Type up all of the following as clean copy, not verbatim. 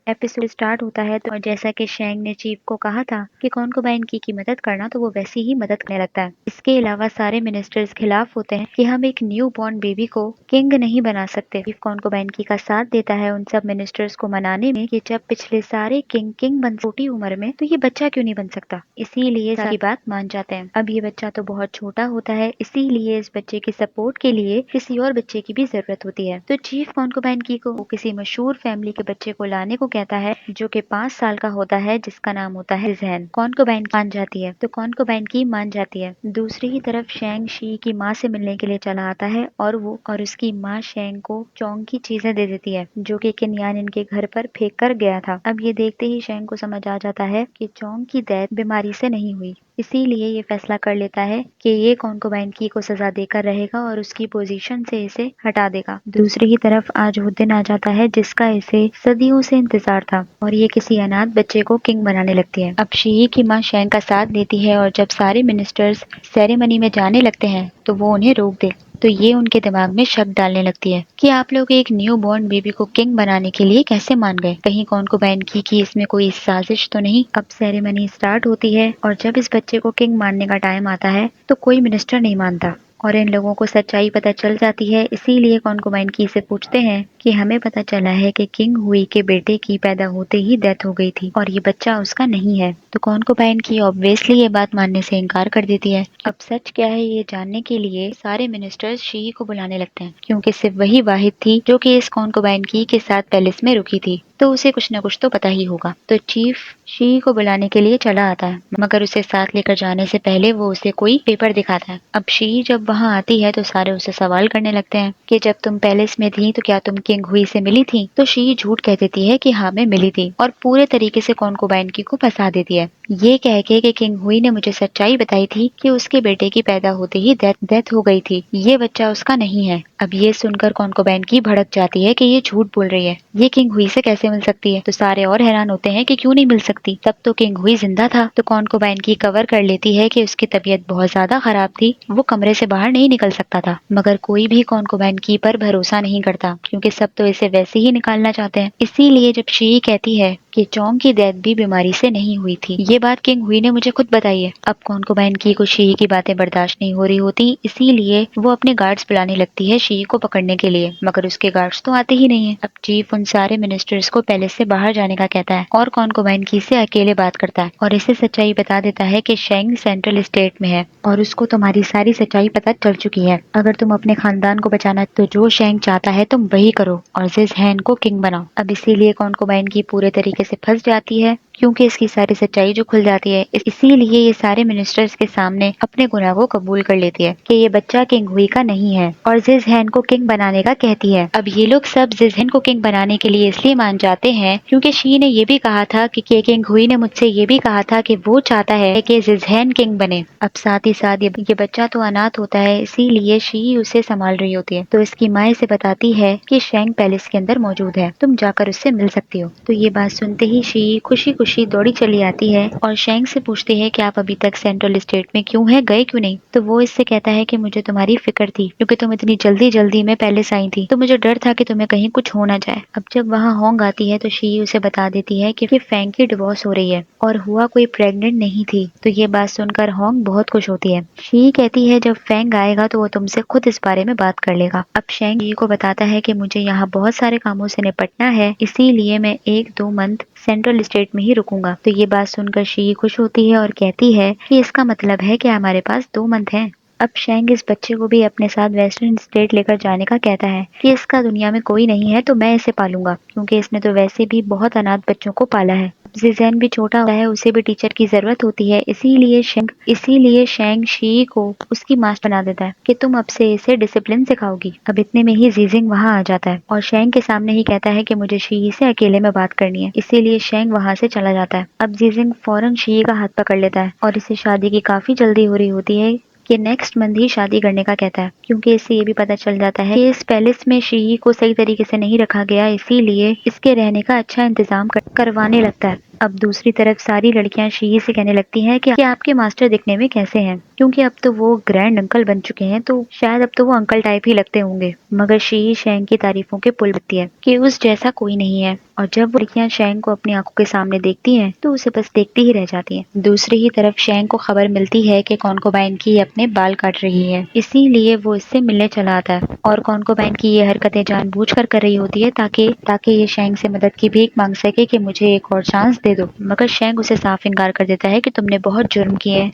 Episode start होता है तो और जैसा कि शेंग ने चीफ को कहा था कि कॉन्कोबाइन की मदद करना, तो वो वैसी ही मदद करने लगता है। इसके अलावा सारे मिनिस्टर्स खिलाफ होते हैं कि हम एक न्यू बॉर्न बेबी को किंग नहीं बना सकते। चीफ कॉन्कोबाइन का साथ देता है उन सब मिनिस्टर्स को मनाने में कि जब पिछले सारे किंग बन छोटी उम्र में, तो ये बच्चा क्यों नहीं बन सकता। इसीलिए सारी बात मान जाते हैं। अब ये बच्चा तो बहुत छोटा होता है, इसीलिए इस बच्चे की सपोर्ट के लिए किसी और बच्चे की भी जरूरत होती है। तो चीफ कॉन्कोबाइन को किसी मशहूर फैमिली के बच्चे को लाने को कहता है जो कि 5 साल का होता है, जिसका नाम होता है जिजहन। कॉन्कोबाइन मान जाती है, तो कॉन्कोबाइन मान जाती है। दूसरी ही तरफ शेंग शी की माँ से मिलने के लिए चला आता है और उसकी माँ शेंग को चोंग की चीजें दे देती है जो कि किनयान इनके घर पर फेंक कर गया था। अब ये देखते ही शेंग को समझ आ जाता है कि चोंग की डेथ बीमारी से नहीं हुई, इसीलिए ये फैसला कर लेता है कि ये कॉन्कोबाइन को सजा देकर रहेगा और उसकी पोजीशन से इसे हटा देगा। दूसरी ही तरफ आज वो दिन आ जाता है जिसका इसे सदियों से इंतजार था और ये किसी अनाथ बच्चे को किंग बनाने लगती है। अब शी की माँ शेंग का साथ देती है और जब सारे मिनिस्टर्स सेरेमनी में जाने लगते हैं तो वो उन्हें रोक दे, तो ये उनके दिमाग में शक डालने लगती है कि आप लोग एक न्यू बॉर्न बेबी को किंग बनाने के लिए कैसे मान गए। कहीं कॉन्कोबाइन की इसमें कोई साजिश तो नहीं। अब सेरेमनी स्टार्ट होती है और जब इस बच्चे को किंग मानने का टाइम आता है तो कोई मिनिस्टर नहीं मानता और इन लोगों को सच्चाई पता चल जाती है। इसीलिए कॉन्कोबाइन से पूछते हैं कि हमें पता चला है कि किंग हुई के बेटे की पैदा होते ही डेथ हो गई थी और ये बच्चा उसका नहीं है। तो कॉन्कोबाइन ऑब्वियसली ये बात मानने से इनकार कर देती है। अब सच क्या है ये जानने के लिए सारे मिनिस्टर्स शी को बुलाने लगते हैं, क्योंकि सिर्फ वही वाहिद थी जो कि इस कॉन्कोबाइन के साथ पैलेस में रुकी थी, तो उसे कुछ न कुछ तो पता ही होगा। तो चीफ शी को बुलाने के लिए चला आता है, मगर उसे साथ लेकर जाने से पहले वो उसे कोई पेपर दिखाता है। अब शी जब वहाँ आती है तो सारे उसे सवाल करने लगते हैं कि जब तुम पैलेस में थी तो क्या तुम किंग हुई से मिली थी। तो शी झूठ कह देती है कि हाँ मैं मिली थी और पूरे तरीके से कॉन्कोबाइन को फंसा देती है, ये कह के कि किंग हुई ने मुझे सच्चाई बताई थी कि उसके बेटे की पैदा होते ही डेथ हो गई थी, ये बच्चा उसका नहीं है। अब ये सुनकर कॉन्कोबाइन भड़क जाती है कि ये झूठ बोल रही है, ये किंग हुई से कैसे मिल सकती है। तो सारे और हैरान होते हैं कि क्यों नहीं मिल सकती, तब तो किंग हुई जिंदा था। तो कॉन्कोबाइन कवर कर लेती है कि उसकी तबीयत बहुत ज्यादा खराब थी, वो कमरे से बाहर नहीं निकल सकता था। मगर कोई भी कॉन्कोबाइन पर भरोसा नहीं करता, क्योंकि सब तो इसे वैसे ही निकालना चाहते हैं। इसीलिए जब शी कहती है कि चोंग की डेथ भी बीमारी से नहीं हुई थी, ये बात किंग हुई ने मुझे खुद बताई है। अब कॉन्कोबाइन को शी की बातें बर्दाश्त नहीं हो रही होती, इसीलिए वो अपने गार्ड्स बुलाने लगती है शी को पकड़ने के लिए, मगर उसके गार्ड्स तो आते ही नहीं है। अब चीफ उन सारे मिनिस्टर्स को पैलेस से बाहर जाने का कहता है और कॉन्कोबाइन से अकेले बात करता है और इसे सच्चाई बता देता है कि शेंग सेंट्रल स्टेट में है और उसको तुम्हारी सारी सच्चाई पता चल चुकी है। अगर तुम अपने खानदान को बचाना तो जो शेंग चाहता है तुम वही करो और जिजहैन को किंग बनाओ। अब इसीलिए कॉन्कोबाइन पूरे तरीके से फंस जाती है, क्योंकि इसकी सारी सच्चाई जो खुल जाती है। इसीलिए ये सारे मिनिस्टर्स के सामने अपने गुनाह को कबूल कर लेती है कि ये बच्चा किंग हुई का नहीं है और जिजहैन को किंग बनाने का कहती है। अब ये लोग सब जिजहैन को किंग बनाने के लिए इसलिए मान जाते हैं क्योंकि शी ने ये भी कहा था कि किंग हुई ने मुझसे ये भी कहा था कि वो चाहता है कि जिजहैन किंग बने। अब साथ ही साथ ये बच्चा तो अनाथ होता है, इसीलिए शी उसे संभाल रही होती है। तो इसकी माँ इसे बताती है कि शेंग पैलेस के अंदर मौजूद है, तुम जाकर उससे मिल सकती हो। तो ये बात सुनते ही शी खुशी खुशी दौड़ी चली आती है और शेंग से पूछती है कि आप अभी तक सेंट्रल स्टेट में क्यों है, गए क्यों नहीं। तो वो इससे कहता है कि मुझे तुम्हारी फिक्र थी, क्योंकि तुम इतनी जल्दी में पैलेस आई थी, तो मुझे डर था कि तुम्हें कहीं कुछ हो ना जाए। अब जब वहाँ होंग आती है तो शी उसे बता देती है कि फैंग की डिवोर्स हो रही है और हुआ कोई प्रेग्नेंट नहीं थी। तो ये बात सुनकर होंग बहुत खुश होती है। शी कहती है जब फैंग आएगा तो वो तुमसे खुद इस बारे में बात कर लेगा। अब शेंग शी को बताता है कि मुझे यहाँ बहुत सारे कामों से निपटना है, इसीलिए मैं 1-2 मंथ सेंट्रल स्टेट में ही रुकूंगा। तो ये बात सुनकर शी खुश होती है और कहती है कि इसका मतलब है कि हमारे पास 2 मंथ हैं। अब शेंग इस बच्चे को भी अपने साथ वेस्टर्न स्टेट लेकर जाने का कहता है कि इसका दुनिया में कोई नहीं है तो मैं इसे पालूंगा, क्योंकि इसने तो वैसे भी बहुत अनाथ बच्चों को पाला है। जिजहैन भी छोटा है, उसे भी टीचर की जरूरत होती है, इसीलिए शेंग शी को उसकी मास्टर बना देता है कि तुम अब से इसे डिसिप्लिन सिखाओगी। अब इतने में ही जीजिंग वहाँ आ जाता है और शेंग के सामने ही कहता है कि मुझे शी से अकेले में बात करनी है, इसीलिए शेंग वहाँ से चला जाता है। अब जीजिंग फौरन शी का हाथ पकड़ लेता है और इसे शादी की काफी जल्दी हो रही होती है कि नेक्स्ट मंथ ही शादी करने का कहता है, क्योंकि इससे ये भी पता चल जाता है कि इस पैलेस में शी को सही तरीके से नहीं रखा गया, इसीलिए इसके रहने का अच्छा इंतजाम करवाने लगता है। अब दूसरी तरफ सारी लड़कियां शी से कहने लगती हैं कि आपके मास्टर दिखने में कैसे हैं, क्योंकि अब तो वो ग्रैंड अंकल बन चुके हैं, तो शायद अब तो वो अंकल टाइप ही लगते होंगे। मगर शी शेंग की तारीफों के पुल लगती है कि उस जैसा कोई नहीं है, और जब वो लड़कियां शेंग को अपनी आंखों के सामने देखती हैं तो उसे बस देखती ही रह जाती हैं। दूसरी ही तरफ शेंग को खबर मिलती है कि कॉन्कोबाइन की अपने बाल काट रही है, इसीलिए वो इससे मिलने चला आता है। और कॉन्कोबाइन की ये हरकतें जानबूझकर कर रही होती है ताकि ताकि ये शेंग से मदद की भीख मांग सके कि मुझे एक और चांस दे दो। मगर शेंग उसे साफ इनकार कर देता है कि तुमने बहुत जुर्म किए हैं,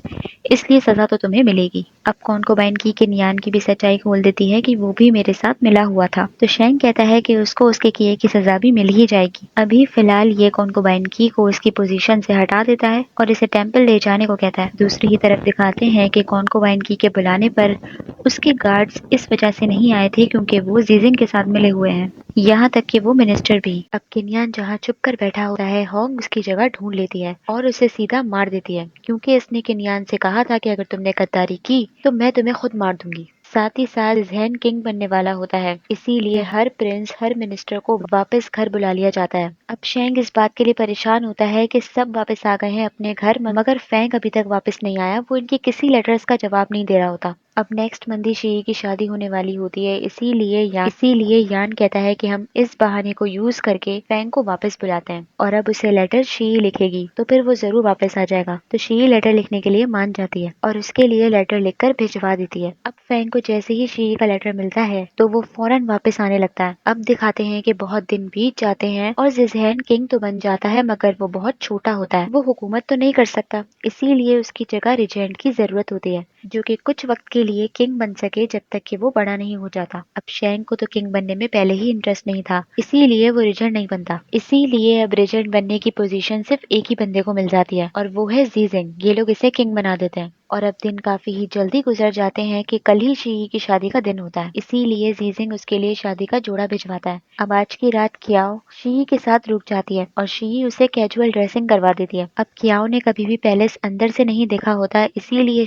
इसलिए सजा तो तुम्हें मिलेगी। अब कॉन्कोबाइन की के नियान की भी सच्चाई खोल देती है कि वो भी मेरे साथ मिला हुआ था, तो शेंग कहता है कि उसको उसके किए की सजा भी मिल ही जाएगी। अभी फिलहाल ये कॉन्कोबाइन की को उसकी पोजीशन से हटा देता है और इसे टेंपल ले जाने को कहता है। दूसरी ही तरफ दिखाते हैं कि कॉन्कोबाइन की के बुलाने पर उसके गार्ड्स इस वजह से नहीं आए थे क्योंकि वो जीजिंग के साथ मिले हुए हैं, यहाँ तक कि वो मिनिस्टर भी। अब किन्यान जहाँ छुप कर बैठा होता है, होंग उसकी जगह ढूंढ लेती है और उसे सीधा मार देती है, क्योंकि इसने किन्यान से कहा था कि अगर तुमने गद्दारी की तो मैं तुम्हें खुद मार दूंगी। साथ ही साथ जहन किंग बनने वाला होता है, इसीलिए हर प्रिंस हर मिनिस्टर को वापस घर बुला लिया जाता है। अब शेंग इस बात के लिए परेशान होता है कि सब वापस आ गए हैं अपने घर, मगर फैंग अभी तक वापस नहीं आया। वो इनके किसी लेटर्स का जवाब नहीं दे रहा होता। अब नेक्स्ट मंथ ही शी की शादी होने वाली होती है, इसीलिए यान कहता है कि हम इस बहाने को यूज करके फैंग को वापस बुलाते हैं, और अब उसे लेटर शी लिखेगी तो फिर वो जरूर वापस आ जाएगा। तो शी लेटर लिखने के लिए मान जाती है और उसके लिए लेटर लिखकर भिजवा देती है। अब फैंग को जैसे ही शी का लेटर मिलता है तो वो फौरन वापस आने लगता है। अब दिखाते हैं कि बहुत दिन बीत जाते हैं और जिजहैन किंग तो बन जाता है, मगर वो बहुत छोटा होता है, वो हुकूमत तो नहीं कर सकता, इसीलिए उसकी जगह रिजेंट की जरूरत होती है, जो कि कुछ वक्त के लिए किंग बन सके जब तक कि वो बड़ा नहीं हो जाता। अब शेंग को तो किंग बनने में पहले ही इंटरेस्ट नहीं था, इसीलिए वो रिजेंट नहीं बनता। इसीलिए अब रिजेंट बनने की पोजीशन सिर्फ एक ही बंदे को मिल जाती है और वो है जीजेंग। ये लोग इसे किंग बना देते हैं। और अब दिन काफी ही जल्दी गुजर जाते हैं कि कल ही शी की शादी का दिन होता है, इसीलिए जीजिंग उसके लिए शादी का जोड़ा भिजवाता है। अब आज की रात कियाओ शी के साथ रुक जाती है और शी उसे कैजुअल ड्रेसिंग करवा देती है। अब कियाओ ने कभी भी पैलेस अंदर से नहीं देखा होता, इसीलिए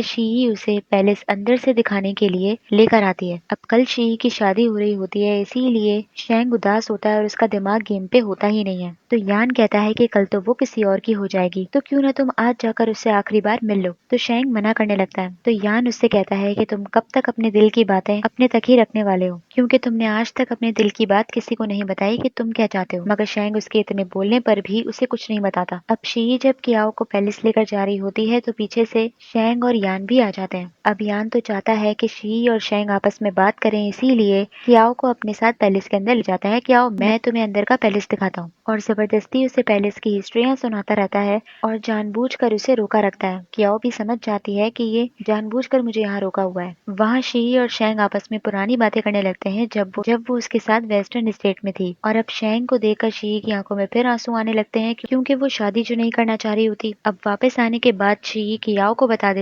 शी उसे पैलेस अंदर से दिखाने के लिए लेकर आती है। अब कल शी की शादी हो रही होती है, इसीलिए शेंग उदास होता है और उसका दिमाग गेम पे होता ही नहीं है। तो यान कहता है कि कल तो वो किसी और की हो जाएगी, तो क्यों ना तुम आज जाकर उससे आखिरी बार मिल लो। तो शेंग मना करने लगता है। तो यान उससे कहता है कि तुम कब तक अपने दिल की बातें अपने तक ही रखने वाले हो, क्योंकि तुमने आज तक अपने दिल की बात किसी को नहीं बताई कि तुम क्या चाहते हो। मगर शेंग उसके इतने बोलने पर भी उसे कुछ नहीं बताता। अब शी जब कियाओ को पैलेस लेकर जा रही होती है तो पीछे से शेंग और यान भी आ जाते हैं। अब यान तो चाहता है कि शी और शेंग आपस में बात करें, इसीलिए कियाओ को अपने साथ पैलेस के अंदर ले जाता है। कियाओ, मैं तुम्हें अंदर का पैलेस दिखाता हूँ, और जबरदस्ती उसे पैलेस की हिस्ट्रियां सुनाता रहता है और जानबूझकर उसे रोका रखता है। कियाओ भी समझ जाती है कि ये जानबूझकर मुझे यहाँ रोका हुआ है। वहाँ शी और शेंग आपस में पुरानी बातें करने लगते हैं जब वो उसके साथ वेस्टर्न स्टेट में थी। और अब शेंग को देखकर शी की आंखों में फिर आंसू आने लगते हैं, क्योंकि वो शादी जो नहीं करना चाह रही होती। अब वापस आने के बाद शी कियाओ को बता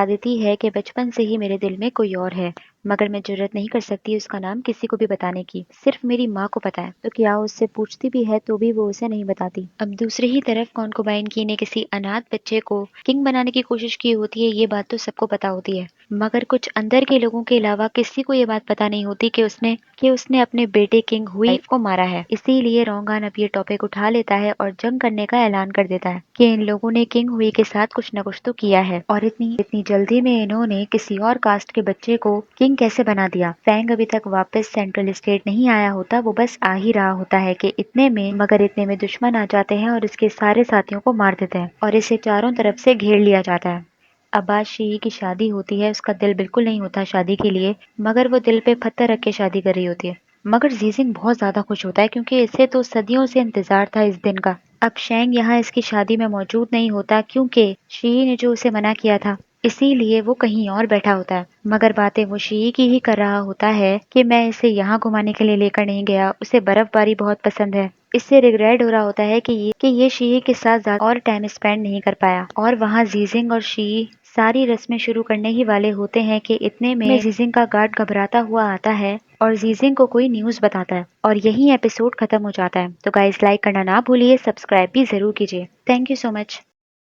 देती है कि बचपन से ही मेरे दिल में कोई और है, मगर मैं जुर्रत नहीं कर सकती उसका नाम किसी को भी बताने की, सिर्फ मेरी माँ को पता है। तो कियाओ उससे पूछती भी है तो भी वो उसे नहीं बताती। अब दूसरी ही तरफ कॉन्कोबाइन की ने किसी अनाथ बच्चे को किंग बनाने की कोशिश की होती है, ये बात तो सबको पता होती है, मगर कुछ अंदर के लोगों के अलावा किसी को ये बात पता नहीं होती कि उसने अपने बेटे किंग हुई को मारा है। इसीलिए रोंगान अब ये टॉपिक उठा लेता है और जंग करने का ऐलान कर देता है कि इन लोगों ने किंग हुई के साथ कुछ न कुछ तो किया है, और इतनी जल्दी में इन्होंने किसी और कास्ट के बच्चे को किंग कैसे बना दिया। फैंग अभी तक वापस सेंट्रल स्टेट नहीं आया होता, वो बस आ ही रहा होता है कि इतने में दुश्मन आ जाते हैं और इसके सारे साथियों को मार देते हैं और इसे चारों तरफ से घेर लिया जाता है। अब आज शी की शादी होती है, उसका दिल बिल्कुल नहीं होता शादी के लिए, मगर वो दिल पे पत्थर रख के शादी कर रही होती है। मगर जीजिंग बहुत ज्यादा खुश होता है, क्योंकि इसे तो सदियों से इंतजार था इस दिन का। अब शेंग यहाँ इसकी शादी में मौजूद नहीं होता, क्योंकि शी ने जो उसे मना किया था, इसीलिए वो कहीं और बैठा होता है। मगर बातें वो शी की ही कर रहा होता है कि मैं इसे यहाँ घुमाने के लिए लेकर नहीं गया, उसे बर्फबारी बहुत पसंद है। इससे रिग्रेट हो रहा होता है कि ये शी के साथ ज्यादा और टाइम स्पेंड नहीं कर पाया। और वहाँ जीजिंग और शी सारी रस्में शुरू करने ही वाले होते हैं कि इतने में जीजिंग का गार्ड घबराता हुआ आता है और जीजिंग को कोई न्यूज बताता है, और यही एपिसोड खत्म हो जाता है। तो गाइस, लाइक करना ना भूलिए, सब्सक्राइब भी जरूर कीजिए। Thank you so much.